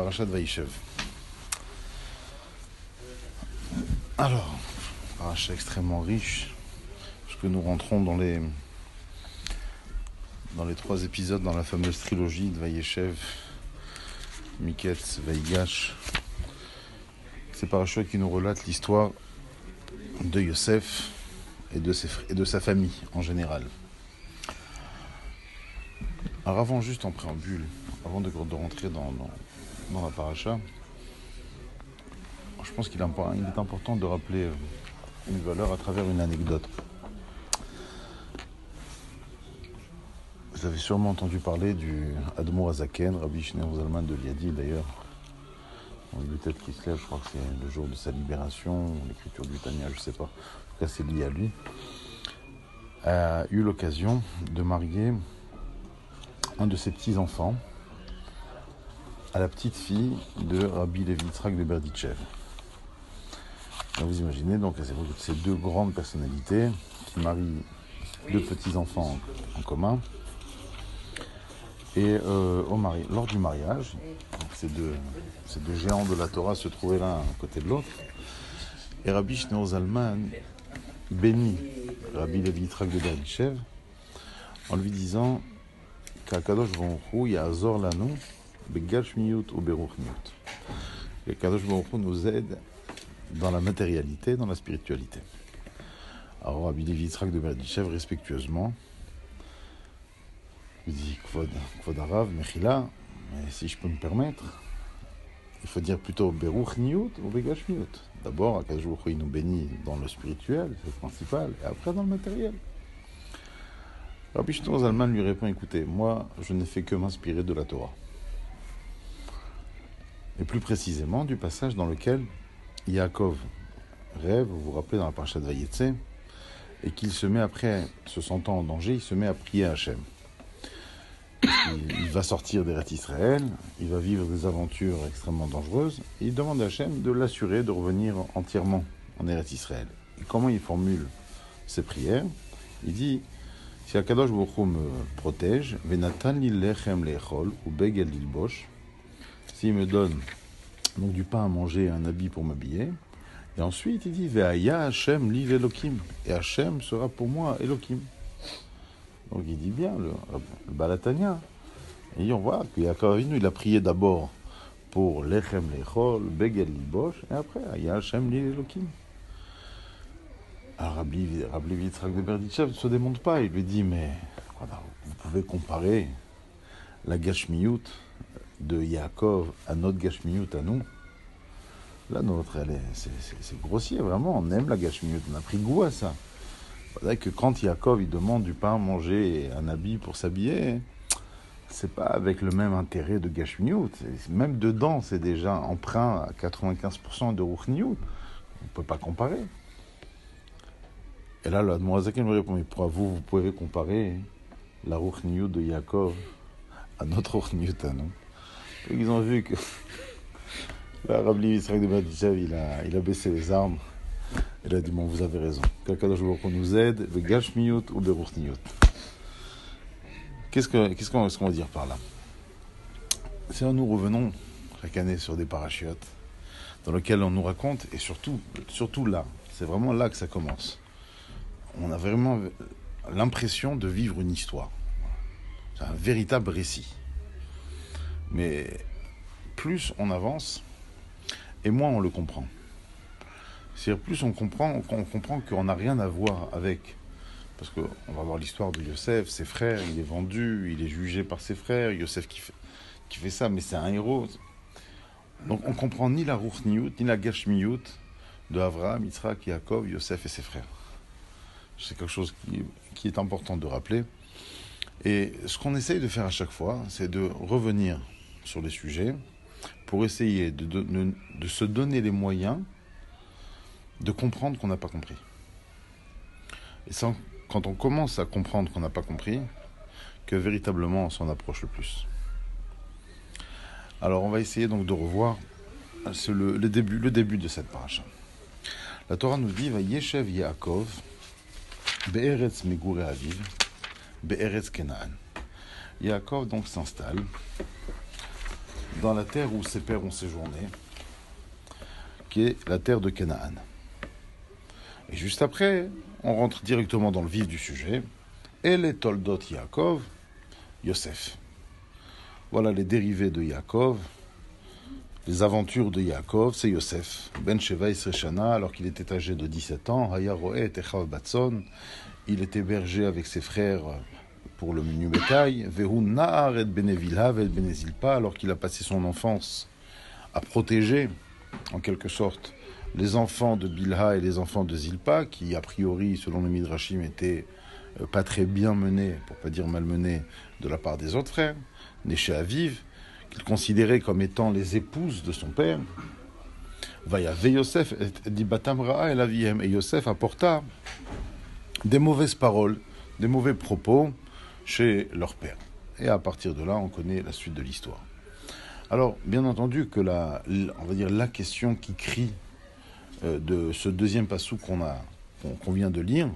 Parashat Vaïshev. Alors, parasha extrêmement riche, puisque nous rentrons dans les 3 épisodes dans la fameuse trilogie de Vaïshev, Miketz, Vaïgash. C'est parasha qui nous relate l'histoire de Yosef et de sa famille en général. Alors avant, juste en préambule, avant de rentrer dans la paracha, je pense qu'il est important de rappeler une valeur à travers une anecdote. Vous avez sûrement entendu parler du Admour Hazaken, Rabbi Shneur Zalman de Liadi, d'ailleurs. On dit peut-être qu'il se lève, je crois que c'est le jour de sa libération, l'écriture du Tanya, je ne sais pas. En tout cas, c'est lié à lui. A eu l'occasion de marier un de ses petits-enfants à la petite fille de Rabbi Levi Yitzhak de Berditchev. Donc vous imaginez, donc c'est ces deux grandes personnalités qui marient deux petits-enfants en commun. Et lors du mariage, ces deux géants de la Torah se trouvaient l'un à côté de l'autre. Et Rabbi Shneur Zalman bénit Rabbi Levi Yitzhak de Berditchev en lui disant qu'Akadosh Baruch Hu ya'azor lanu begashmiyut ou beruchniut. Et qu'Akadosh Baruch Hu nous aide dans la matérialité, dans la spiritualité. Alors Rabbi Levi Yitzhak de Berditchev, respectueusement, lui dit Kvod Arav, Mechila, mais si je peux me permettre, il faut dire plutôt beruchniut ou begashmiyut. D'abord, Akadosh Baruch Hu il nous bénit dans le spirituel, c'est le principal, et après dans le matériel. Rabbi Shneur Zalman lui répond, écoutez, moi, je n'ai fait que m'inspirer de la Torah. Et plus précisément, du passage dans lequel Yaakov rêve, vous vous rappelez dans la parasha de Vayetze, et qu'il se met après, se sentant en danger, il se met à prier à Hachem. Il va sortir d'Eretz Israël, il va vivre des aventures extrêmement dangereuses, et il demande à Hachem de l'assurer de revenir entièrement en Eretz Israël. Et comment il formule ses prières? Il dit, si Akadosh Baruch Hu me protège, Venatan li lechem lechol ou begel lilbosh, s'il me donne donc du pain à manger et un habit pour m'habiller, et ensuite il dit Ve'aya Hashem li ve'elokim, et Hashem sera pour moi Elokim. Donc il dit bien le Balatania. Et on voit que Yaakov Avinu il a prié d'abord pour lechem lechol, begel lilbosh, et après Aya Hashem li ve'elokim. Alors Rabbi Levi Yitzhak de Berditchev ne se démonte pas, il lui dit mais voilà, vous pouvez comparer la gashmiyut de Yaakov à notre gashmiyut à nous. La nôtre, c'est grossier, vraiment, on aime la gashmiyut, on a pris goût à ça. C'est que quand Yaakov il demande du pain à manger et un habit pour s'habiller, c'est pas avec le même intérêt de gashmiyut. Même dedans, c'est déjà emprunt à 95% de ruchniut. On ne peut pas comparer. Et là, le Admour Hazaken me répond, mais pour vous pouvez comparer la ruchniut de Yaakov à notre ruchniut à nous. Donc, ils ont vu que là, Rabbi Yitzhak de Berditchev, il a baissé les armes. Il a dit, bon, vous avez raison. Qu'Akadosh Baruch Hu nous aide, le gashmiyut ou le ruchniut. Qu'est-ce qu'on va dire par là? C'est là nous revenons chaque année sur des parachutes dans lesquels on nous raconte, et surtout là, c'est vraiment là que ça commence. On a vraiment l'impression de vivre une histoire. C'est un véritable récit. Mais plus on avance, et moins on le comprend. C'est-à-dire plus on comprend qu'on n'a rien à voir avec. Parce qu'on va voir l'histoire de Yosef, ses frères, il est vendu, il est jugé par ses frères, Yosef qui fait ça, mais c'est un héros. Donc on ne comprend ni la ruchniut, ni la gashmiyut de Avraham, Yitzhak, Yaakov, Yosef et ses frères. C'est quelque chose qui est important de rappeler. Et ce qu'on essaye de faire à chaque fois, c'est de revenir sur les sujets pour essayer de se donner les moyens de comprendre qu'on n'a pas compris. Et quand on commence à comprendre qu'on n'a pas compris, que véritablement on s'en approche le plus. Alors on va essayer donc de revoir le début de cette paracha. La Torah nous dit Vayeshev Yaakov Be'eretz Megure Aviv Be'eretz Kenaan. Yaakov donc s'installe dans la terre où ses pères ont séjourné, qui est la terre de Canaan. Et juste après, on rentre directement dans le vif du sujet. Et les Toldot Yaakov, Yosef. Voilà les dérivés de Yaakov, les aventures de Yaakov, c'est Yosef. Ben Sheva Yisre Shana, alors qu'il était âgé de 17 ans, Haya Roeh et Echav Batson, il était berger avec ses frères pour le menu bétail. Vehu Nahar et Bene Vilha et Bene Zilpa, alors qu'il a passé son enfance à protéger, en quelque sorte, les enfants de Bilha et les enfants de Zilpa, qui, a priori, selon le Midrashim, étaient pas très bien menés, pour pas dire mal menés, de la part des autres frères, nés chez Aviv, qu'il considérait comme étant les épouses de son père. Vayave Yosef dit Batam Ra'a el Avihem, et Yosef apporta des mauvaises paroles, des mauvais propos chez leur père. Et à partir de là, on connaît la suite de l'histoire. Alors, bien entendu que on va dire la question qui crie de ce deuxième passou qu'on vient de lire,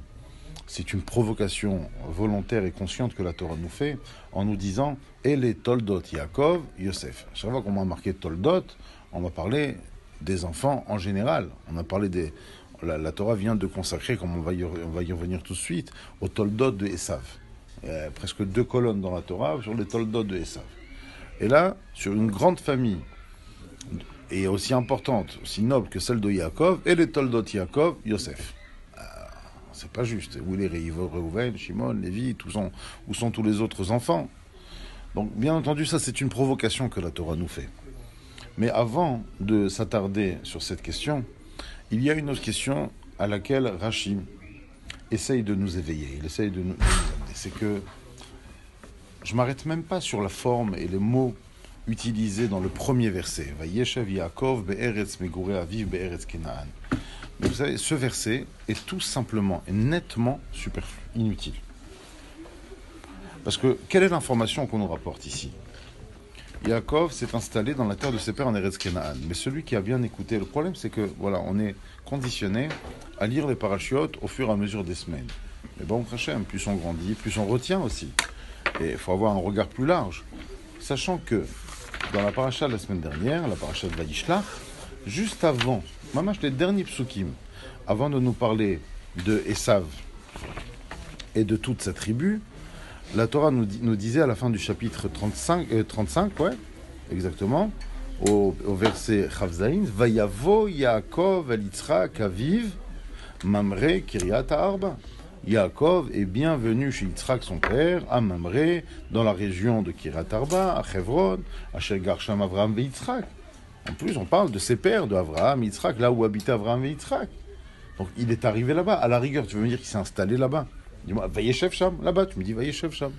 c'est une provocation volontaire et consciente que la Torah nous fait en nous disant « Et les Toldot Yaakov, Yosef ». Chaque fois qu'on m'a marqué Toldot, on va parler des enfants en général. On a parlé des... La Torah vient de consacrer, comme on va y revenir tout de suite, aux Toldot de Esav. Il y a presque 2 colonnes dans la Torah sur les Toldot de Esav. Et là, sur une grande famille, et aussi importante, aussi noble que celle de Yaakov, et les Toldot Yaakov, Yosef. C'est pas juste. Où est Reuven, Shimon, Lévi, où sont tous les autres enfants? Donc, bien entendu, ça, c'est une provocation que la Torah nous fait. Mais avant de s'attarder sur cette question, il y a une autre question à laquelle Rashi essaye de nous éveiller. Il essaye de nous amener. C'est que je ne m'arrête même pas sur la forme et les mots utilisés dans le premier verset. Vayeshev Yaakov be'eretz megurei aviv be'eretz Kenaan. Mais vous savez, ce verset est tout simplement et nettement superflu, inutile. Parce que, quelle est l'information qu'on nous rapporte ici? Yaakov s'est installé dans la terre de ses pères en Eretz Kenaan. Mais celui qui a bien écouté, le problème c'est que, voilà, on est conditionné à lire les parachiotes au fur et à mesure des semaines. Mais bon, Hachem, plus on grandit, plus on retient aussi. Et il faut avoir un regard plus large. Sachant que, dans la paracha de la semaine dernière, la paracha de Vayishlach, juste avant, mamash les derniers psukim, avant de nous parler de Esav et de toute sa tribu, la Torah nous disait à la fin du chapitre 35, ouais, exactement, au verset Chavzaïn, Vayavo Yaakov el Yitzchak Aviv Mamre Kiryat Arba. Yaakov est bienvenu chez Yitzhak son père, à Mamre, dans la région de Kiryat Arba, à Chevron, à Shelgar Sham Avraham et Yitzhak. En plus, on parle de ses pères, de Avraham, Yitzhak, là où habitait Avraham et Yitzhak. Donc, il est arrivé là-bas. À la rigueur, tu veux me dire qu'il s'est installé là-bas? Dis-moi, Vayeshev Sham, là-bas. Tu me dis, Vayeshev Sham.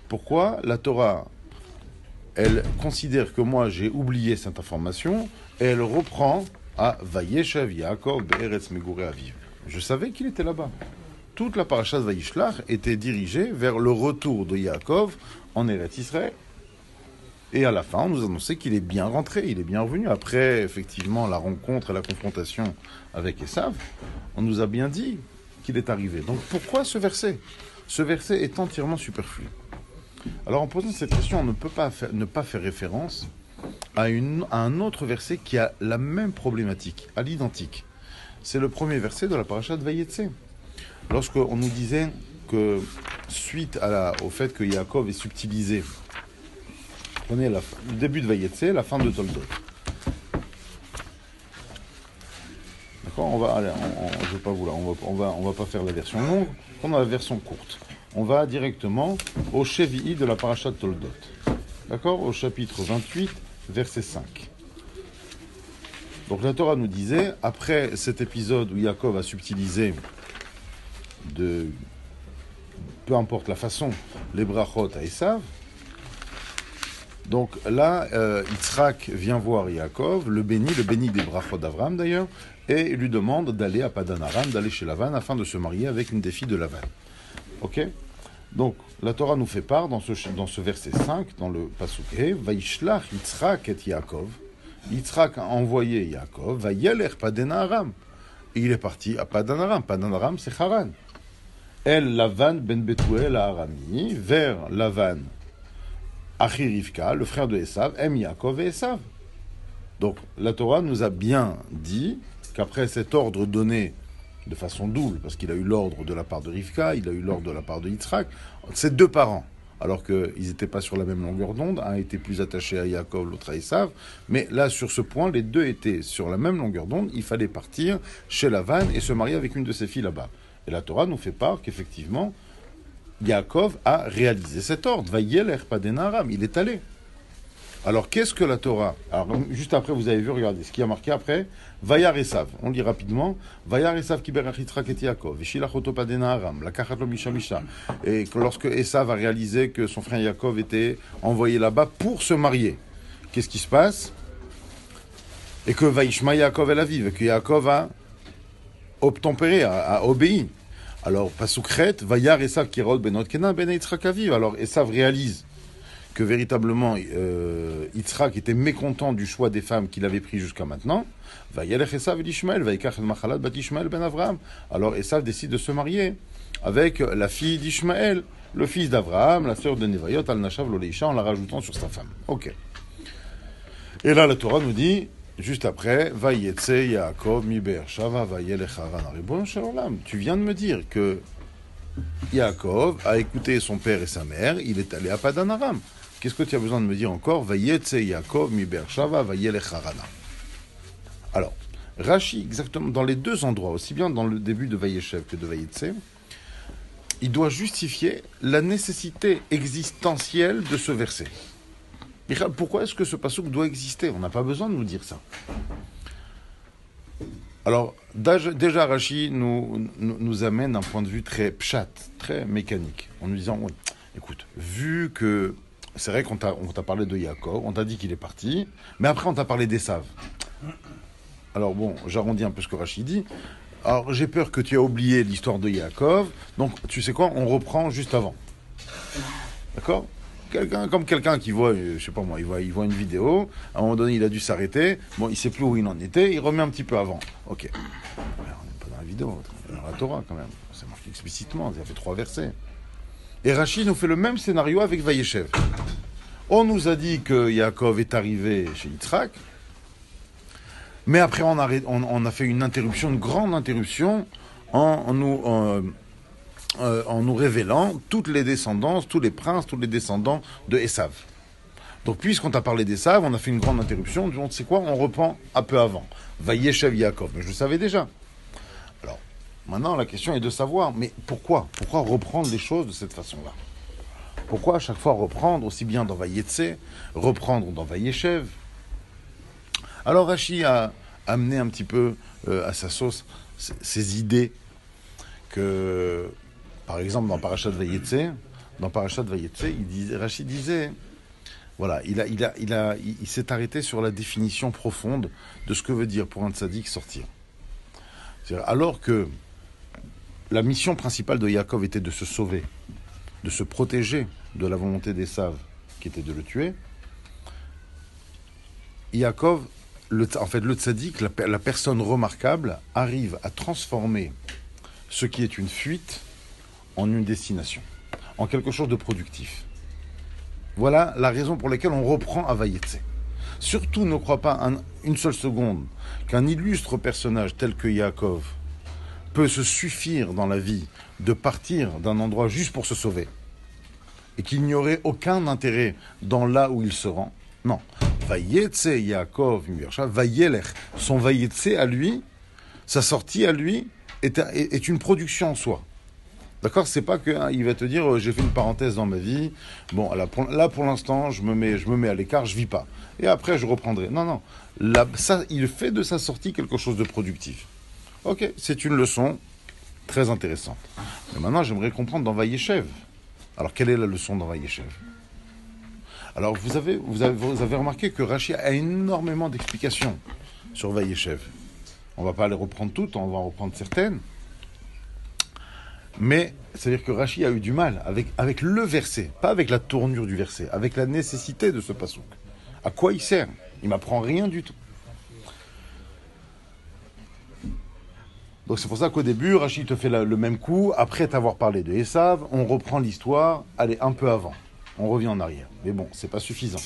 Pourquoi la Torah, elle considère que moi, j'ai oublié cette information, et elle reprend à Vayeshev Yaakov be'eretz megurei aviv. Je savais qu'il était là-bas. Toute la paracha de Vayishlach était dirigée vers le retour de Yaakov en Eretz Israël. Et à la fin, on nous annonçait qu'il est bien rentré, il est bien revenu. Après, effectivement, la rencontre et la confrontation avec Esav, on nous a bien dit qu'il est arrivé. Donc pourquoi ce verset? Ce verset est entièrement superflu. Alors en posant cette question, on ne peut pas ne pas faire référence à un autre verset qui a la même problématique, à l'identique. C'est le premier verset de la paracha de Vayetse. Lorsqu'on nous disait que, suite au fait que Yaakov est subtilisé, prenez le début de Vayetse, la fin de Toldot. D'accord, je vais pas vouloir, on va pas faire la version longue, on a la version courte. On va directement au Shevi'i de la paracha de Toldot. D'accord, au chapitre 28, verset 5. Donc la Torah nous disait, après cet épisode où Yaakov a subtilisé peu importe la façon, les brachot à Esav, donc là, Yitzhak vient voir Yaakov, le bénit des brachot d'Avram d'ailleurs, et lui demande d'aller à Padan Aram, d'aller chez Lavan, afin de se marier avec une des filles de Lavan. Ok? Donc, la Torah nous fait part, dans ce verset 5, dans le pasuk He, Vayishlach Yitzhak et Yaakov, Yitzhak a envoyé Yaakov, Vayelech Padan Aram, et il est parti à Padan Aram. Padan Aram, c'est Haran. El Lavan ben Betuel à Arami, vers Lavan, Achi Rivka, le frère de Esav, aime Yaakov et Esav. Donc la Torah nous a bien dit qu'après cet ordre donné de façon double, parce qu'il a eu l'ordre de la part de Rivka, il a eu l'ordre de la part de Yitzhak, ses deux parents, alors qu'ils n'étaient pas sur la même longueur d'onde, un était plus attaché à Yaakov, l'autre à Esav, mais là sur ce point, les deux étaient sur la même longueur d'onde, il fallait partir chez Lavan et se marier avec une de ses filles là-bas. Et la Torah nous fait part qu'effectivement, Yaakov a réalisé cet ordre, Vayelech Padan Aram, il est allé. Alors, qu'est-ce que la Torah? Alors, juste après, vous avez vu, regardez, ce qui a marqué après, Vayar Esav, on lit rapidement, Vayar Esav kiberach Yitzhak et Yaakov, Veshilach oto padan aram, lakachat lo misha misha. Et que lorsque Esav a réalisé que son frère Yaakov était envoyé là-bas pour se marier, qu'est-ce qui se passe? Et que Vaishma Yaakov el aviv, et que Yaakov a obtempéré, a obéi. Alors, Pasukret, Vayar Esav kirod benot kenan ben Yitzhak aviv. Alors, Esav réalise que véritablement Yitzhak était mécontent du choix des femmes qu'il avait pris jusqu'à maintenant. Vayelech Esav el Ishmael, vayikach el machalat bat Ishmael ben Avraham. Alors Esav décide de se marier avec la fille d'Ishmael, le fils d'Avraham, la sœur de Nevayot, al Nashav lo leisha, en la rajoutant sur sa femme. Ok. Et là, la Torah nous dit, juste après, Vayetse Yaakov mi Be'ershava vayelech Haran. Ribono shel olam, tu viens de me dire que Yaakov a écouté son père et sa mère, il est allé à Padan Aram. Qu'est-ce que tu as besoin de me dire encore? Vayetse Yaakov mi Be'ershava vayelech Harana. Alors, Rashi, exactement, dans les deux endroits, aussi bien dans le début de Vayeshev que de Vayetse, il doit justifier la nécessité existentielle de ce verset. Pourquoi est-ce que ce passouk doit exister? On n'a pas besoin de nous dire ça. Alors, déjà, Rashi nous amène d'un point de vue très pshat, très mécanique, en nous disant, oui, écoute, vu que c'est vrai qu'on t'a parlé de Yaakov, on t'a dit qu'il est parti, mais après on t'a parlé d'Esav. Alors bon, j'arrondis un peu ce que Rashi dit. Alors j'ai peur que tu aies oublié l'histoire de Yaakov, donc tu sais quoi, on reprend juste avant. D'accord? Quelqu'un qui voit, je sais pas moi, il voit une vidéo, à un moment donné il a dû s'arrêter, bon il sait plus où il en était, il remet un petit peu avant. Ok. Mais on n'est pas dans la vidéo, on est dans la Torah quand même, c'est marqué explicitement, il y a fait 3 versets. Et Rashi nous fait le même scénario avec Vayeshev. On nous a dit que Yaakov est arrivé chez Yitzhak, mais après on a fait une interruption, une grande interruption, en nous révélant toutes les descendances, tous les princes, tous les descendants de Esav. Donc puisqu'on t'a parlé d'Esav, on a fait une grande interruption, on sait quoi, on reprend un peu avant. Vayeshev Yaakov, mais je le savais déjà. Alors, maintenant la question est de savoir, mais pourquoi reprendre les choses de cette façon-là? Pourquoi à chaque fois reprendre, aussi bien dans Vayetse, reprendre dans Vayeshev? Alors Rashi a amené un petit peu à sa sauce ces idées que, par exemple, dans Parashat Vayetse, Rashi disait, voilà, il s'est arrêté sur la définition profonde de ce que veut dire pour un tzaddik sortir. C'est-à-dire, alors que la mission principale de Yaakov était de se sauver, de se protéger de la volonté d'Esav, qui était de le tuer, Yaakov, le tzaddik, la personne remarquable, arrive à transformer ce qui est une fuite en une destination, en quelque chose de productif. Voilà la raison pour laquelle on reprend à Vayetse. Surtout ne crois pas une seule seconde qu'un illustre personnage tel que Yaakov peut se suffire dans la vie de partir d'un endroit juste pour se sauver et qu'il n'y aurait aucun intérêt dans là où il se rend. Non. Vayetse Yaakov, Vayelech, son Vayetse à lui, sa sortie à lui est une production en soi. D'accord? C'est pas qu'il va te dire j'ai fait une parenthèse dans ma vie, bon là pour l'instant je me mets à l'écart, je vis pas. Et après je reprendrai. Non. Ça, il fait de sa sortie quelque chose de productif. Ok, c'est une leçon très intéressante. Mais maintenant j'aimerais comprendre dans Vayeshev. Alors quelle est la leçon dans Vayeshev? Alors vous avez remarqué que Rashi a énormément d'explications sur Vayeshev. On va pas les reprendre toutes, on va en reprendre certaines. Mais c'est-à-dire que Rashi a eu du mal avec le verset, pas avec la tournure du verset, avec la nécessité de ce passouk. À quoi il sert? Il m'apprend rien du tout. Donc c'est pour ça qu'au début, Rashi te fait le même coup, après t'avoir parlé de Esav, on reprend l'histoire, allez, un peu avant. On revient en arrière. Mais bon, c'est pas suffisant.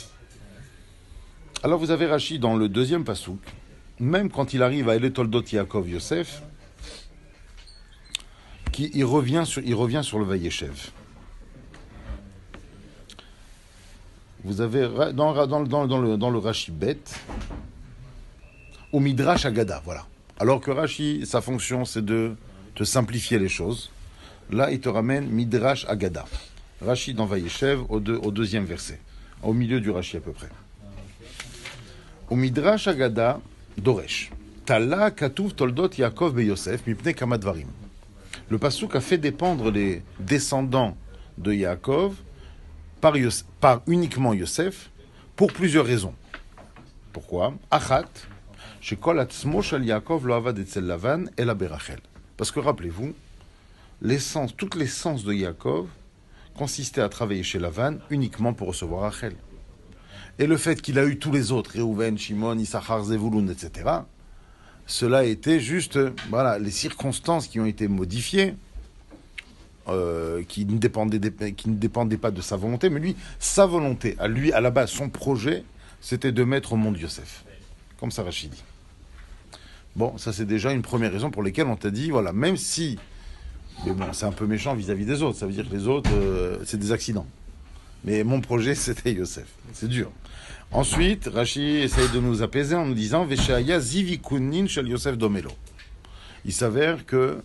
Alors vous avez Rashi dans le deuxième pasouk, même quand il arrive à Eletoldot Yaakov Yosef, il revient sur le Vayeshev. Vous avez dans le Rashi bête, au Midrash Agada, voilà. Alors que Rashi, sa fonction, c'est de te simplifier les choses. Là, il te ramène Midrash Agada. Rashi dans Vayeshev au deuxième verset, au milieu du Rashi à peu près. Au Midrash Agada, Doresh. Tala Katuv Toldot Yaakov be Yosef, Mipne Kamadvarim. Le pasuk a fait dépendre les descendants de Yaakov par uniquement Yosef pour plusieurs raisons. Pourquoi? Achat, shekol atzmo shel Yaakov lo avad etzel Lavan ela berachel. Parce que rappelez-vous, toute l'essence de Yaakov consistait à travailler chez Lavan uniquement pour recevoir Rachel. Et le fait qu'il a eu tous les autres, Réhouven, Shimon, Issachar, Zevulun, etc., cela était juste, voilà, les circonstances qui ont été modifiées, qui ne dépendaient pas de sa volonté, mais lui, sa volonté, à la base, son projet, c'était de mettre au monde Yosef. Comme ça, Rachid dit. Bon, ça c'est déjà une première raison pour laquelle on t'a dit, voilà, même si, mais bon, c'est un peu méchant vis-à-vis des autres, ça veut dire que les autres, c'est des accidents. Mais mon projet, c'était Yosef. C'est dur. Ensuite, Rashi essaye de nous apaiser en nous disant Vesheaya zivikunin shel Yosef domelo. Il s'avère que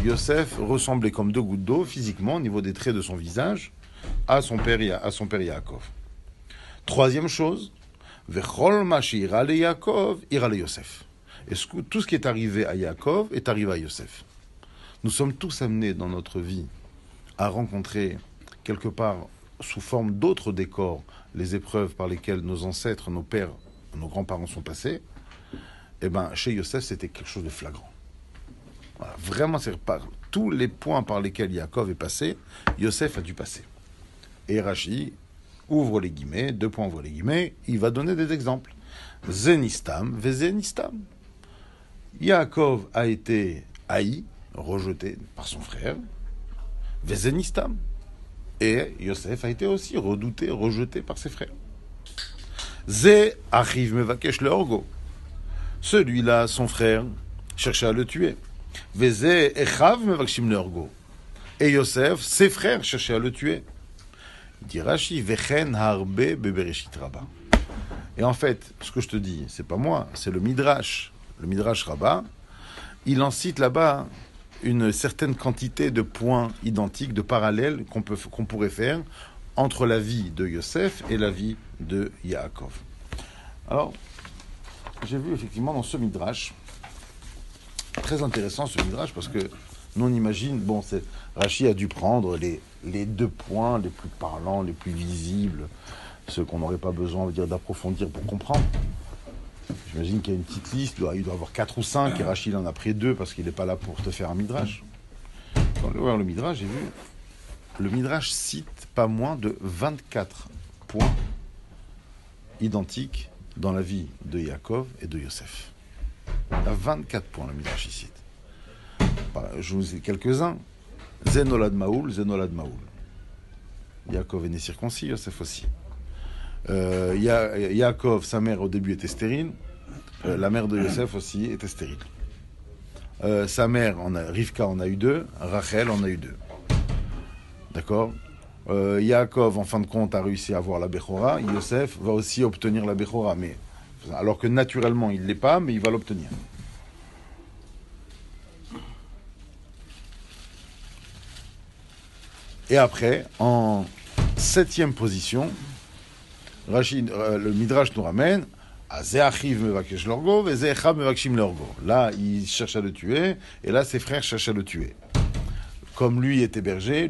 Yosef ressemblait comme deux gouttes d'eau physiquement au niveau des traits de son visage à son père Yaakov. Troisième chose, Vechol mashi ira le Yaakov ira le Yosef. Et tout ce qui est arrivé à Yaakov est arrivé à Yosef. Nous sommes tous amenés dans notre vie à rencontrer quelque part sous forme d'autres décors, les épreuves par lesquelles nos ancêtres, nos pères, nos grands-parents sont passés. Eh bien, chez Yosef, c'était quelque chose de flagrant. Voilà, vraiment, c'est par tous les points par lesquels Yaakov est passé, Yosef a dû passer. Et Rashi ouvre les guillemets, deux points ouvre les guillemets, il va donner des exemples. Zenistam, Vezenistam. Yaakov a été haï, rejeté par son frère. Vezenistam. Et Yosef a été aussi redouté, rejeté par ses frères. Ze arrive mevakesh le orgo. Celui-là, son frère, cherchait à le tuer. Veze echav mevakshim le orgo. Et Yosef, ses frères, cherchaient à le tuer. Il dit Rashi, vechen harbe bebereshit rabba. Et en fait, ce que je te dis, c'est pas moi, c'est le Midrash Rabbah. Il en cite là-bas une certaine quantité de points identiques, de parallèles qu'on pourrait faire entre la vie de Yosef et la vie de Yaakov. Alors, j'ai vu effectivement dans ce Midrash, très intéressant ce Midrash, parce que nous on imagine, bon, Rashi a dû prendre les deux points les plus parlants, les plus visibles, ceux qu'on n'aurait pas besoin d'approfondir pour comprendre. J'imagine qu'il y a une petite liste, il doit avoir 4 ou 5, et Rachid en a pris 2 parce qu'il n'est pas là pour te faire un midrash. Quand on ouvert le midrash, j'ai vu, le midrash cite pas moins de 24 points identiques dans la vie de Yaakov et de Yosef. Il y a 24 points, le midrash il cite. Je vous ai quelques-uns. Zenolad Maoul. Yaakov est né circoncis, Yosef aussi. Yaakov, sa mère au début était stérile. La mère de Yosef aussi était stérile. Sa mère, Rivka en a eu 2, Rachel en a eu 2. D'accord. Yaakov, en fin de compte, a réussi à avoir la Bechora. Yosef va aussi obtenir la Bechora, mais alors que naturellement il ne l'est pas, mais il va l'obtenir. Et après, en 7e position, le Midrash nous ramène à Zeachiv mevakesh lorgo, et Zeechav mevakshim lorgo. Là, il cherche à le tuer, et là, ses frères cherchent à le tuer. Comme lui était berger.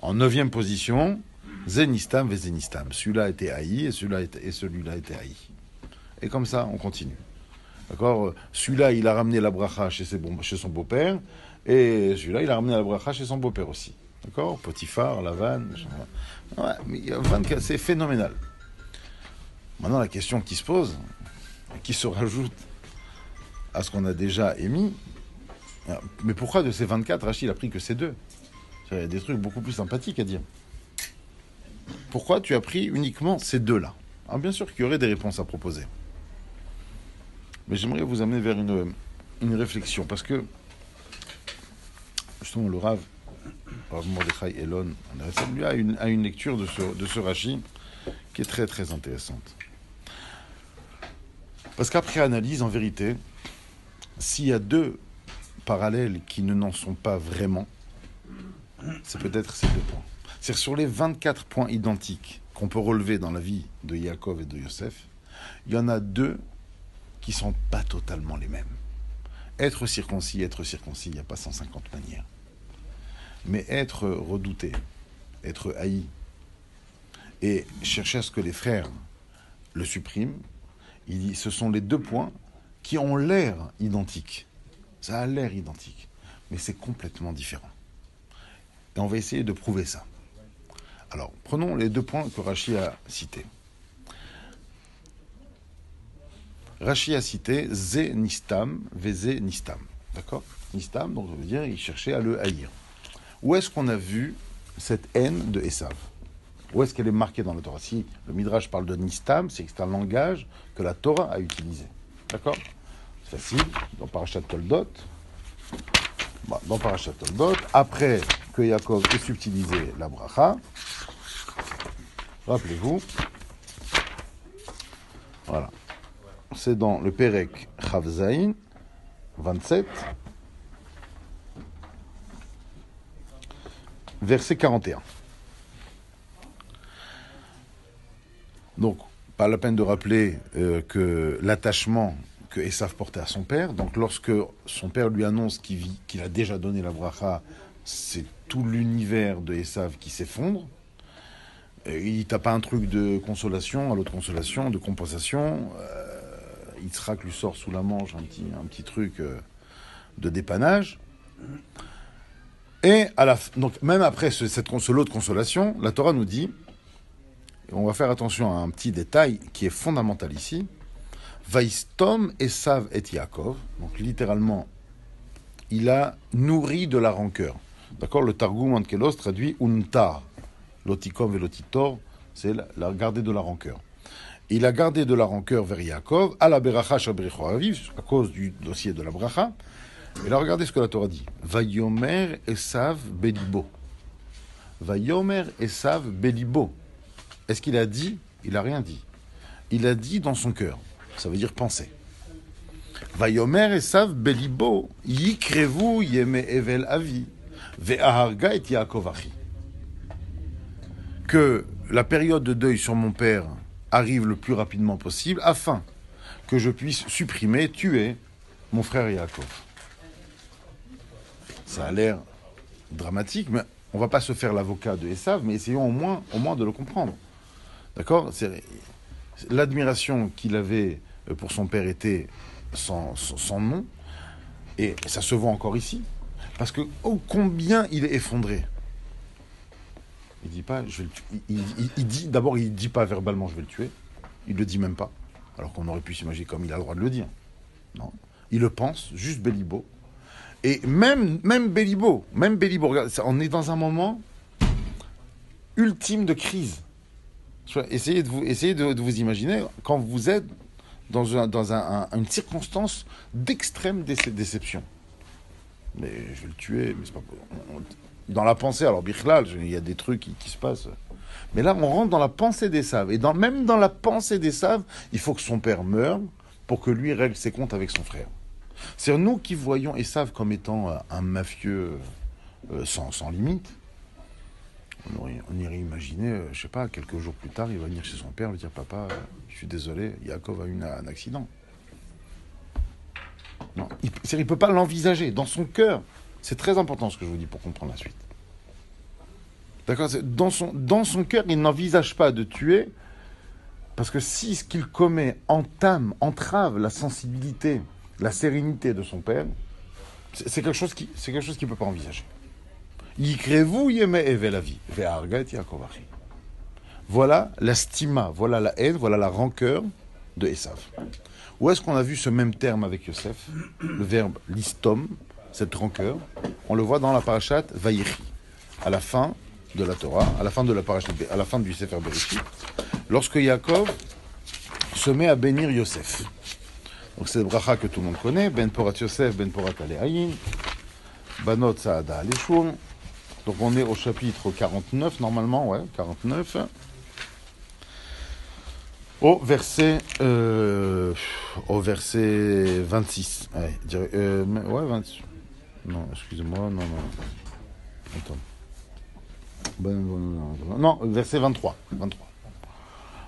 En 9e position, Zenistam vezenistam. Celui-là était haï, et celui-là était haï. Et comme ça, on continue. D'accord. Celui-là, il a ramené la bracha chez son beau-père, et celui-là, il a ramené la bracha chez son beau-père aussi. D'accord. Potiphar, Lavan. Ouais, mais il y a 24, c'est phénoménal. Maintenant, la question qui se pose, qui se rajoute à ce qu'on a déjà émis, mais pourquoi de ces 24, Rachid a pris que ces 2 ? Il y a des trucs beaucoup plus sympathiques à dire. Pourquoi tu as pris uniquement ces deux-là? Alors bien sûr qu'il y aurait des réponses à proposer. Mais j'aimerais vous amener vers une réflexion. Parce que, justement, le Rav Mordechai Elon, lui a une lecture de ce Rashi qui est très très intéressante. Parce qu'après analyse, en vérité, s'il y a deux parallèles qui ne n'en sont pas vraiment, c'est peut-être ces deux points. C'est sur les 24 points identiques qu'on peut relever dans la vie de Yaakov et de Yosef, il y en a deux qui ne sont pas totalement les mêmes. Être circoncis, il n'y a pas 150 manières. Mais être redouté, être haï, et chercher à ce que les frères le suppriment, il dit, ce sont les deux points qui ont l'air identiques. Ça a l'air identique, mais c'est complètement différent. Et on va essayer de prouver ça. Alors, prenons les deux points que Rashi a cités. Rashi a cité Zé Nistam, Vézé Nistam. D'accord? Nistam, donc ça veut dire il cherchait à le haïr. Où est-ce qu'on a vu cette haine de Esav? Où est-ce qu'elle est marquée dans la Torah? Si le Midrash parle de Nistam, c'est que c'est un langage que la Torah a utilisé. D'accord? C'est facile, dans Parashat Toldot. Dans Parashat Toldot, après que Yaakov ait subtilisé la bracha, rappelez-vous, voilà, c'est dans le Perek Chav Zayin, 27, verset 41. Donc, pas la peine de rappeler que l'attachement que Esav portait à son père, donc lorsque son père lui annonce qu'il a déjà donné la bracha, c'est tout l'univers de Esav qui s'effondre. Il t'a pas un truc de consolation, à l'autre consolation, de compensation. Yitzhak lui sort sous la manche un petit truc de dépannage. Et donc même après cette lot de consolation, la Torah nous dit, et on va faire attention à un petit détail qui est fondamental ici, Vaistom Esav et Yaakov, donc littéralement, il a nourri de la rancœur. D'accord? Le Targum Ankelos traduit Untar, Lotikom et Lotitor, c'est la garder de la rancœur. Il a gardé de la rancœur vers Yaakov, à la Beracha Shabricho Aviv, à cause du dossier de la Bracha. Et là, regardez ce que la Torah dit. Vayomer Esav Belibo. Vayomer Esav Belibo. Est-ce qu'il a dit? Il n'a rien dit. Il a dit dans son cœur. Ça veut dire penser. Vayomer Esav Belibo. Yikrevu Yeme Evel Avi. Ve'aharga et Yaakov Achi. Que la période de deuil sur mon père arrive le plus rapidement possible afin que je puisse supprimer, tuer mon frère Yaakov. Ça a l'air dramatique, mais on ne va pas se faire l'avocat de Esav, mais essayons au moins de le comprendre. D'accord? L'admiration qu'il avait pour son père était sans nom, et ça se voit encore ici, parce que combien il est effondré. Il dit pas, je vais le tuer. Il dit, d'abord, il dit pas verbalement, je vais le tuer. Il le dit même pas, alors qu'on aurait pu s'imaginer comme il a le droit de le dire. Non, il le pense, juste Bélibo. Et même Bélibo, regarde, on est dans un moment ultime de crise. Essayez de vous imaginer quand vous êtes dans une circonstance d'extrême déception. Mais je vais le tuer, mais c'est pas dans la pensée. Alors Bichlal, il y a des trucs qui se passent. Mais là, on rentre dans la pensée d'Esav. Et même dans la pensée d'Esav, il faut que son père meure pour que lui règle ses comptes avec son frère. C'est nous qui voyons Esav comme étant un mafieux sans limite. On irait imaginer, je sais pas, quelques jours plus tard, il va venir chez son père, lui dire, papa, je suis désolé, Yaakov a eu un accident. Non, il ne peut pas l'envisager dans son cœur. C'est très important ce que je vous dis pour comprendre la suite. D'accord? Dans son cœur, il n'envisage pas de tuer, parce que si ce qu'il commet entrave la sensibilité, la sérénité de son père, c'est quelque chose qu'il ne peut pas envisager. Voilà la stima, voilà la haine, voilà la rancœur de Esav. Où est-ce qu'on a vu ce même terme avec Yosef? Le verbe listom, cette rancœur, on le voit dans la parashat Vayechi. À la fin, de la Torah, à la fin de la parasha, à la fin du Sefer Bereshit, lorsque Yaakov se met à bénir Yosef. Donc c'est le bracha que tout le monde connaît, Ben Porat Yosef, Ben Porat Alehaïn, Banot Saada Aleshur. Donc on est au chapitre 49 normalement, ouais, 49. Au verset 26. Ouais, 26. Non, excusez-moi, non. Attends. Non, verset 23.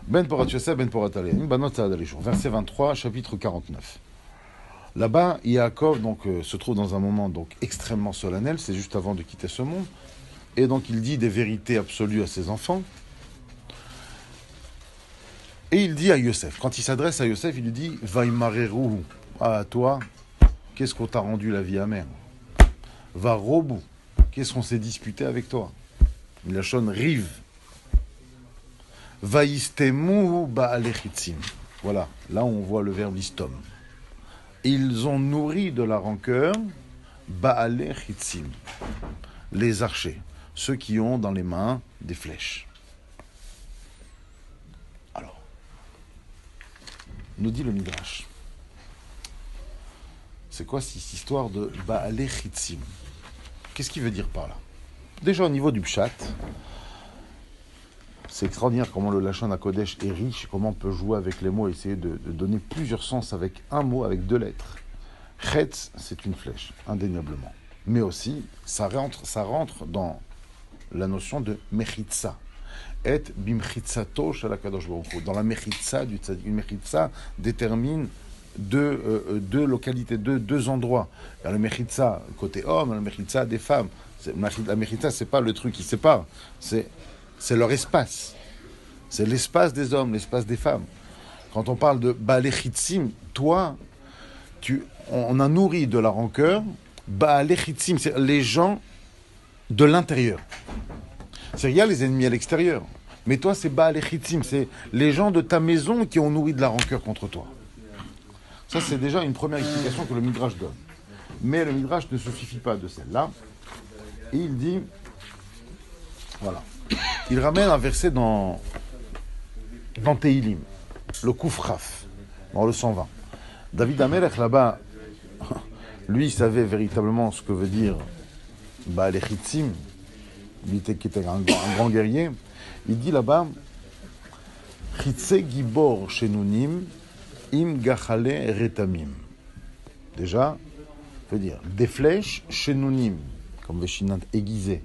Ben Porat Yosef, Ben Porat Alehaïn, Banot Saada Aleshur. Verset 23, chapitre 49. Là-bas, Yaakov se trouve dans un moment extrêmement solennel, c'est juste avant de quitter ce monde, et donc il dit des vérités absolues à ses enfants, et il dit à Yosef, quand il s'adresse à Yosef, il lui dit « Vaimareru, à toi, qu'est-ce qu'on t'a rendu la vie amère ? Va robu, qu'est-ce qu'on s'est disputé avec toi ? Il lachonne rive. Vaistemu ba'alechitzim. » Voilà, là on voit le verbe listom. Ils ont nourri de la rancœur Ba'alei Chitzim, les archers, ceux qui ont dans les mains des flèches. Alors, nous dit le Midrash, c'est quoi cette histoire de Ba'alei Chitzim ? Qu'est-ce qu'il veut dire par là ? Déjà au niveau du pshat, c'est extraordinaire comment le Lachon HaKodesh est riche, comment on peut jouer avec les mots, essayer de donner plusieurs sens avec un mot, avec deux lettres. Chetz, c'est une flèche, indéniablement. Mais aussi, ça rentre dans la notion de mechitza. Et bimchitzato shalakadosh baruch hu. Dans la mechitza, une mechitza détermine deux localités, deux endroits. Il y a le mechitza côté homme, le mechitza des femmes. La mechitza, c'est pas le truc qui sépare, c'est leur espace. C'est l'espace des hommes, l'espace des femmes. Quand on parle de Ba'alei Chitzim, toi, on a nourri de la rancœur, Ba'alei Chitzim, c'est les gens de l'intérieur. C'est-à-dire, il y a les ennemis à l'extérieur. Mais toi, c'est Ba'alei Chitzim, c'est les gens de ta maison qui ont nourri de la rancœur contre toi. Ça, c'est déjà une première explication que le Midrash donne. Mais le Midrash ne se suffit pas de celle-là. Et il dit, voilà. Il ramène un verset dans Tehilim, le Koufraf, dans le 120. David Amelech, là-bas, lui, il savait véritablement ce que veut dire Ba'alei Chitzim, lui qui était un grand guerrier. Il dit là-bas, Chitze Gibor Shenunim, Im Gachale Retamim. Déjà, veut dire des flèches Shenunim, comme Veshinant aiguisées.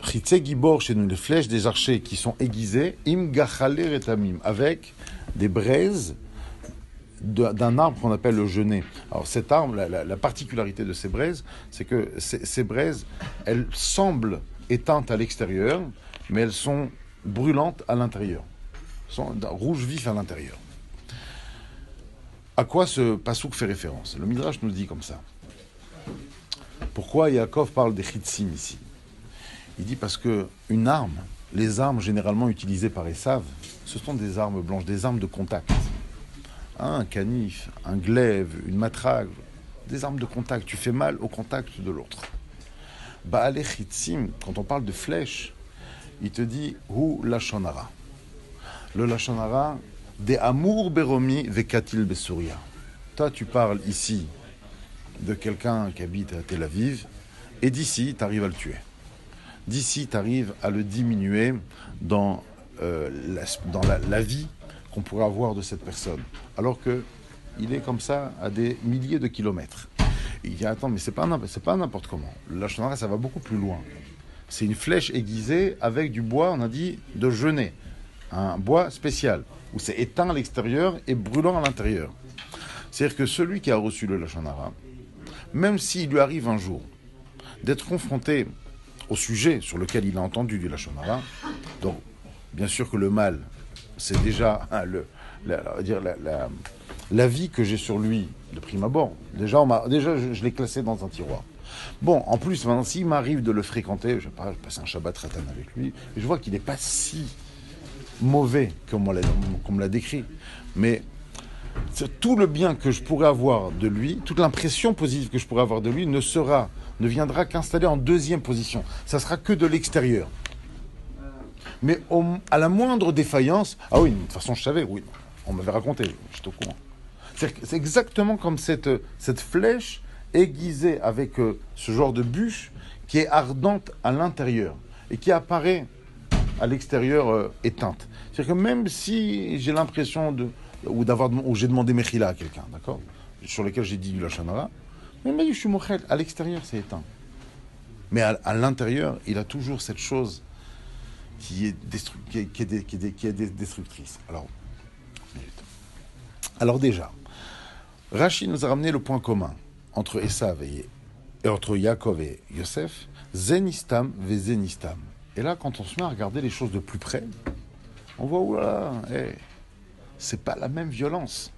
Chitze Gibor chez nous, les flèches des archers qui sont aiguisées, im gachale retamim, avec des braises d'un arbre qu'on appelle le genêt. Alors cet arbre, la particularité de ces braises, c'est que ces braises, elles semblent éteintes à l'extérieur, mais elles sont brûlantes à l'intérieur. Elles sont rouge vif à l'intérieur. À quoi ce pasouk fait référence ? Le Midrash nous dit comme ça. Pourquoi Yaakov parle des chitzim ici ? Il dit parce que une arme, les armes généralement utilisées par Esav, ce sont des armes blanches, des armes de contact. Un canif, un glaive, une matraque, des armes de contact. Tu fais mal au contact de l'autre. Ba'alei Chitzim, quand on parle de flèches, il te dit Hu Lashon Hara. Le Lashon Hara, de Amour Beromi Vekatil Besouria. Toi, tu parles ici de quelqu'un qui habite à Tel Aviv, et d'ici, tu arrives à le tuer. D'ici, tu arrives à le diminuer dans la vie qu'on pourrait avoir de cette personne. Alors qu'il est comme ça à des milliers de kilomètres. Il dit, attends, mais c'est pas n'importe comment. Le Lashon Hara, ça va beaucoup plus loin. C'est une flèche aiguisée avec du bois, on a dit, de genêt. Un bois spécial, où c'est éteint à l'extérieur et brûlant à l'intérieur. C'est-à-dire que celui qui a reçu le Lashon Hara, même s'il lui arrive un jour d'être confronté au sujet sur lequel il a entendu du Lashon Hara, donc bien sûr que le mal, c'est déjà la vie que j'ai sur lui de prime abord. Déjà, je l'ai classé dans un tiroir. Bon, en plus, maintenant, s'il m'arrive de le fréquenter, je passe un Shabbat Ratan avec lui, et je vois qu'il n'est pas si mauvais comme on l'a décrit. Mais Tout le bien que je pourrais avoir de lui, toute l'impression positive que je pourrais avoir de lui ne viendra qu'installer en deuxième position. Ça sera que de l'extérieur. Mais à la moindre défaillance, ah oui, de toute façon je savais, oui, on m'avait raconté, j'étais au courant. C'est exactement comme cette flèche aiguisée avec ce genre de bûche qui est ardente à l'intérieur et qui apparaît à l'extérieur éteinte. C'est-à-dire que même si j'ai l'impression ou j'ai demandé Mechila à quelqu'un, d'accord, sur lequel j'ai dit du Lachon Hara, mais il m'a dit je suis mochel, à l'extérieur c'est éteint. Mais à l'intérieur, il a toujours cette chose qui est destructrice. Alors déjà, Rashi nous a ramené le point commun entre Esav et entre Yaakov et Yosef, Zenistam ve Zenistam. Et là, quand on se met à regarder les choses de plus près, on voit, oulala, c'est pas la même violence.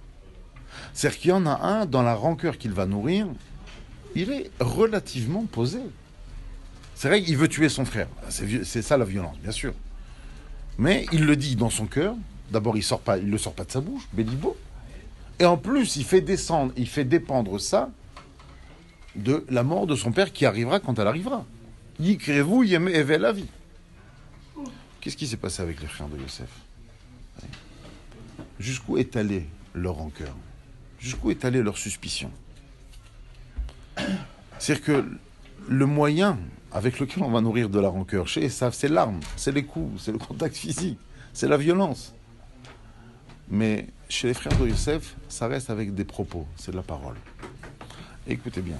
C'est-à-dire qu'il y en a un, dans la rancœur qu'il va nourrir, il est relativement posé. C'est vrai qu'il veut tuer son frère. C'est ça la violence, bien sûr. Mais il le dit dans son cœur. D'abord, il le sort pas de sa bouche, Bélibo. Et en plus, il fait dépendre ça de la mort de son père qui arrivera quand elle arrivera. Yikrevou yeme eve la vie. Qu'est-ce qui s'est passé avec les frères de Yosef? Jusqu'où est allée leur rancœur? Jusqu'où est allée leur suspicion? C'est-à-dire que le moyen avec lequel on va nourrir de la rancœur chez Esav, c'est l'arme, c'est les coups, c'est le contact physique, c'est la violence. Mais chez les frères de Yosef, ça reste avec des propos, c'est de la parole. Écoutez bien.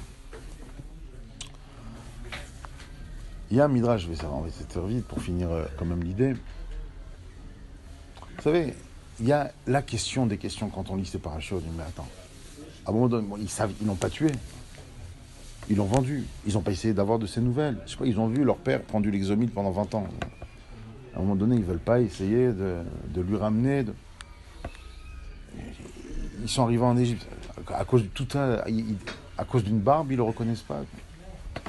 Il y a un midrash, on va essayer de faire vite pour finir quand même l'idée. Vous savez, il y a la question des questions quand on lit ces parachutes. On dit, mais attends, à un moment donné, ils n'ont pas tué. Ils l'ont vendu. Ils n'ont pas essayé d'avoir de ses nouvelles. Je sais pas, ils ont vu leur père prendre du Lexomil pendant 20 ans. À un moment donné, ils ne veulent pas essayer de lui ramener. Ils sont arrivés en Égypte. À cause à cause d'une barbe, ils ne le reconnaissent pas.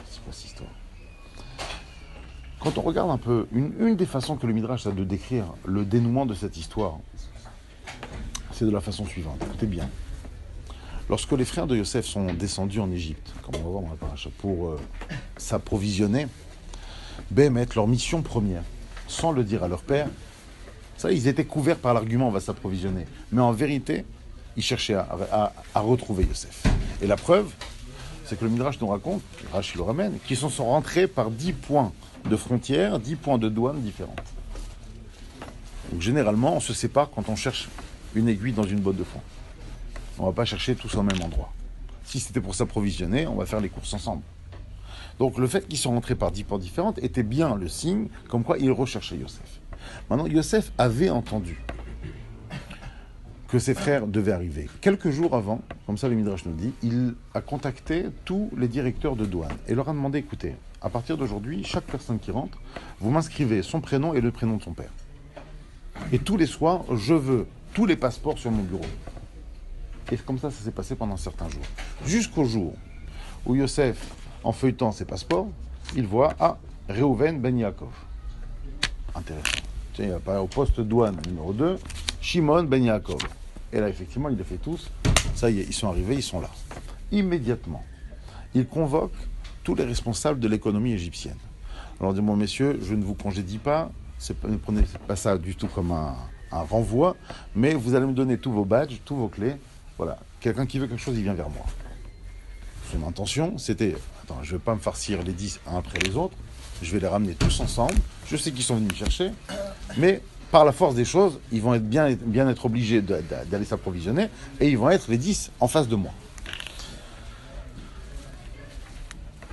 C'est quoi cette histoire? Quand on regarde un peu, une des façons que le Midrash a de décrire le dénouement de cette histoire, c'est de la façon suivante. Écoutez bien. Lorsque les frères de Yosef sont descendus en Égypte, comme on va voir dans la paracha, pour s'approvisionner, mettre leur mission première, sans le dire à leur père, ça, ils étaient couverts par l'argument on va s'approvisionner. Mais en vérité, ils cherchaient à retrouver Yosef. Et la preuve, c'est que le Midrash nous raconte, Rashi le ramène, qu'ils sont rentrés par 10 points de frontières, 10 points de douane différentes. Donc généralement, on se sépare quand on cherche une aiguille dans une botte de foin. On ne va pas chercher tous au même endroit. Si c'était pour s'approvisionner, on va faire les courses ensemble. Donc le fait qu'ils soient rentrés par 10 portes différentes était bien le signe comme quoi ils recherchaient Yosef. Maintenant, Yosef avait entendu que ses frères devaient arriver. Quelques jours avant, comme ça le Midrash nous dit, il a contacté tous les directeurs de douane et leur a demandé, écoutez, à partir d'aujourd'hui, chaque personne qui rentre, vous m'inscrivez son prénom et le prénom de son père. Et tous les soirs, je veux tous les passeports sur mon bureau. Et comme ça s'est passé pendant certains jours. Jusqu'au jour où Yosef, en feuilletant ses passeports, il voit, Reuven ben Yaakov. Intéressant. Tiens, il apparaît au poste douane numéro 2, Shimon ben Yaakov. Et là, effectivement, il les fait tous. Ça y est, ils sont arrivés, ils sont là. Immédiatement, il convoque tous les responsables de l'économie égyptienne. Alors, dis-moi, messieurs, je ne vous congédie pas, ne prenez pas ça du tout comme un renvoi, mais vous allez me donner tous vos badges, tous vos clés. Voilà, quelqu'un qui veut quelque chose, il vient vers moi. Son intention, c'était, je ne vais pas me farcir les 10 un après les autres, je vais les ramener tous ensemble, je sais qu'ils sont venus me chercher, mais par la force des choses, ils vont bien être obligés d'aller s'approvisionner, et ils vont être les 10 en face de moi.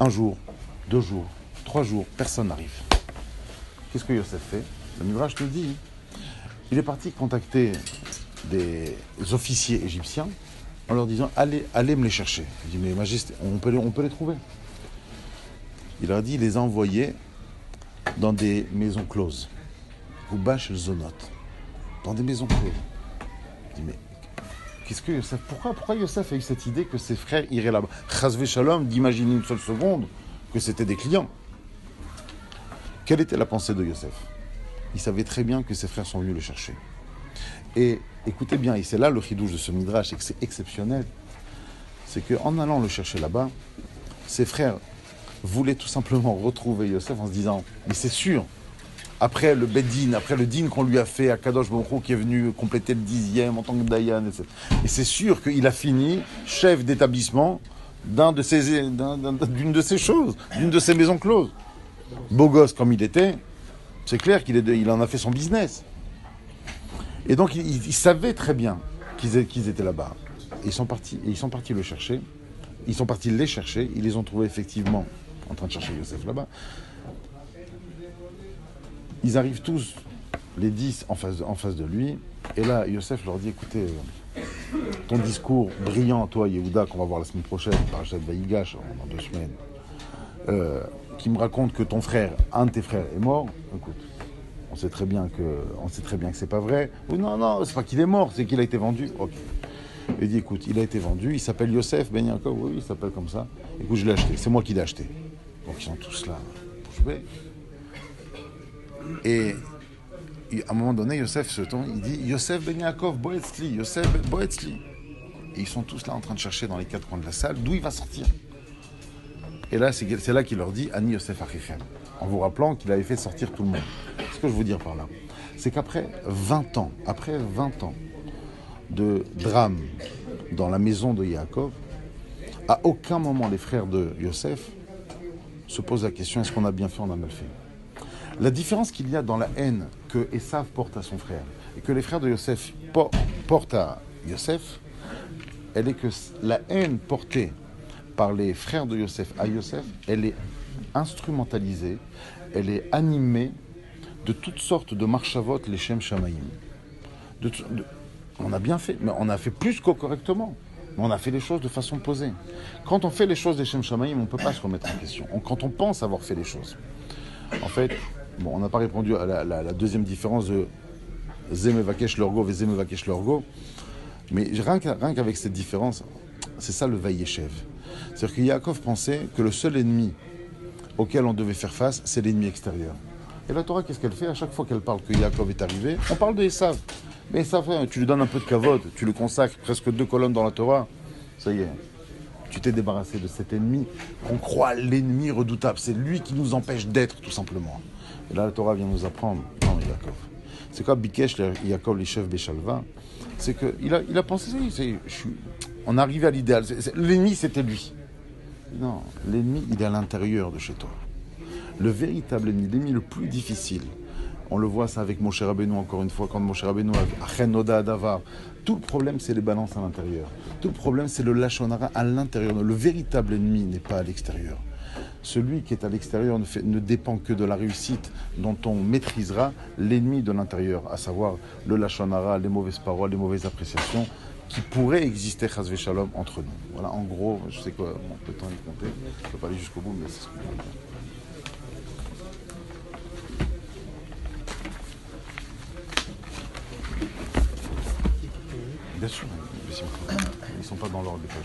Un jour, 2 jours, 3 jours, personne n'arrive. Qu'est-ce que Yosef fait? Le Midrash nous dit, il est parti contacter des officiers égyptiens en leur disant allez me les chercher. Il dit mais majesté, on peut les trouver. Il leur a dit il les a envoyés dans des maisons closes. Vous bâchez le zonot. Dans des maisons closes. Il dit mais qu'est-ce que Yosef, pourquoi Yosef a eu cette idée que ses frères iraient là-bas? Chazvé Shalom d'imaginer une seule seconde que c'était des clients. Quelle était la pensée de Yosef? Il savait très bien que ses frères sont venus le chercher. Et écoutez bien, et c'est là le chidouche de ce midrash, et que c'est exceptionnel, c'est qu'en allant le chercher là-bas, ses frères voulaient tout simplement retrouver Yosef en se disant, mais c'est sûr, après le Beddin, après le din qu'on lui a fait à Kadosh Baruch Hu, qui est venu compléter le 10e en tant que Dayan, etc. Et c'est sûr qu'il a fini chef d'établissement d'une de ces choses, d'une de ces maisons closes. Beau gosse comme il était, c'est clair qu'il en a fait son business. Et donc il savait très bien qu'ils étaient là-bas. Et ils sont partis le chercher. Ils sont partis les chercher. Ils les ont trouvés effectivement en train de chercher Yosef là-bas. Ils arrivent tous, les 10, en face de lui. Et là, Yosef leur dit, écoutez, ton discours brillant, toi, Yehuda, qu'on va voir la semaine prochaine, par Jad Vaïgash, dans 2 semaines, qui me raconte que ton frère, un de tes frères, est mort. Écoute, on sait très bien que c'est pas vrai. Ou non, c'est pas qu'il est mort, c'est qu'il a été vendu. Ok. Il dit, écoute, il a été vendu, il s'appelle Yosef Ben Yaakov, oui, il s'appelle comme ça. Écoute, je l'ai acheté, c'est moi qui l'ai acheté. Donc ils sont tous là, bouche bée. Et à un moment donné, Yosef se tourne, il dit, Yosef Ben Yaakov, Boetzli, Yosef Ben Boetzli. Et ils sont tous là en train de chercher dans les 4 coins de la salle d'où il va sortir. Et là, c'est là qu'il leur dit, Ani Yosef Achichem, en vous rappelant qu'il avait fait sortir tout le monde. Ce que je veux dire par là, c'est qu'après 20 ans de drame dans la maison de Yaakov, à aucun moment les frères de Yosef se posent la question, est-ce qu'on a bien fait, on a mal fait. La différence qu'il y a dans la haine que Esav porte à son frère et que les frères de Yosef portent à Yosef, elle est que la haine portée par les frères de Yosef à Yosef, elle est instrumentalisée, elle est animée de toutes sortes de marchavot, les Shem Shamaïm. On a bien fait, mais on a fait plus que correctement. Mais on a fait les choses de façon posée. Quand on fait les choses des Shem Shamaïm, on ne peut pas se remettre en question. Quand on pense avoir fait les choses. En fait, bon, on n'a pas répondu à la deuxième différence de Zemevakesh Lorgo et Zemevakesh Lorgo. Mais rien qu'avec cette différence, c'est ça le Vaïeshev. C'est-à-dire que Yaakov pensait que le seul ennemi auquel on devait faire face, c'est l'ennemi extérieur. Et la Torah, qu'est-ce qu'elle fait? À chaque fois qu'elle parle que Yaakov est arrivé, on parle de Esav. Mais Esav, tu lui donnes un peu de kavod, tu le consacres presque 2 colonnes dans la Torah, ça y est, tu t'es débarrassé de cet ennemi. On croit l'ennemi redoutable, c'est lui qui nous empêche d'être, tout simplement. Et là, la Torah vient nous apprendre, non, Yaakov. C'est quoi Bikesh, Yaakov, l'Ishev, Béchalva? C'est qu'il a pensé, on arrivait à l'idéal. L'ennemi, c'était lui. Non, l'ennemi, il est à l'intérieur de chez toi. Le véritable ennemi, l'ennemi le plus difficile, on le voit ça avec Moshe Rabbeinu, encore une fois, quand Moshe Rabbeinu a Achen Oda Adavar. Tout le problème, c'est les balances à l'intérieur. Tout le problème, c'est le Lashon Hara à l'intérieur. Le véritable ennemi n'est pas à l'extérieur. Celui qui est à l'extérieur ne dépend que de la réussite dont on maîtrisera l'ennemi de l'intérieur, à savoir le Lashon Hara, les mauvaises paroles, les mauvaises appréciations qui pourraient exister, chas v'shalom, entre nous. Voilà, en gros, je sais quoi, on peut temps y compter, je ne peux pas aller jusqu'au bout, mais c'est ce que je veux dire. Bien sûr, ils ne sont pas dans l'ordre des choses.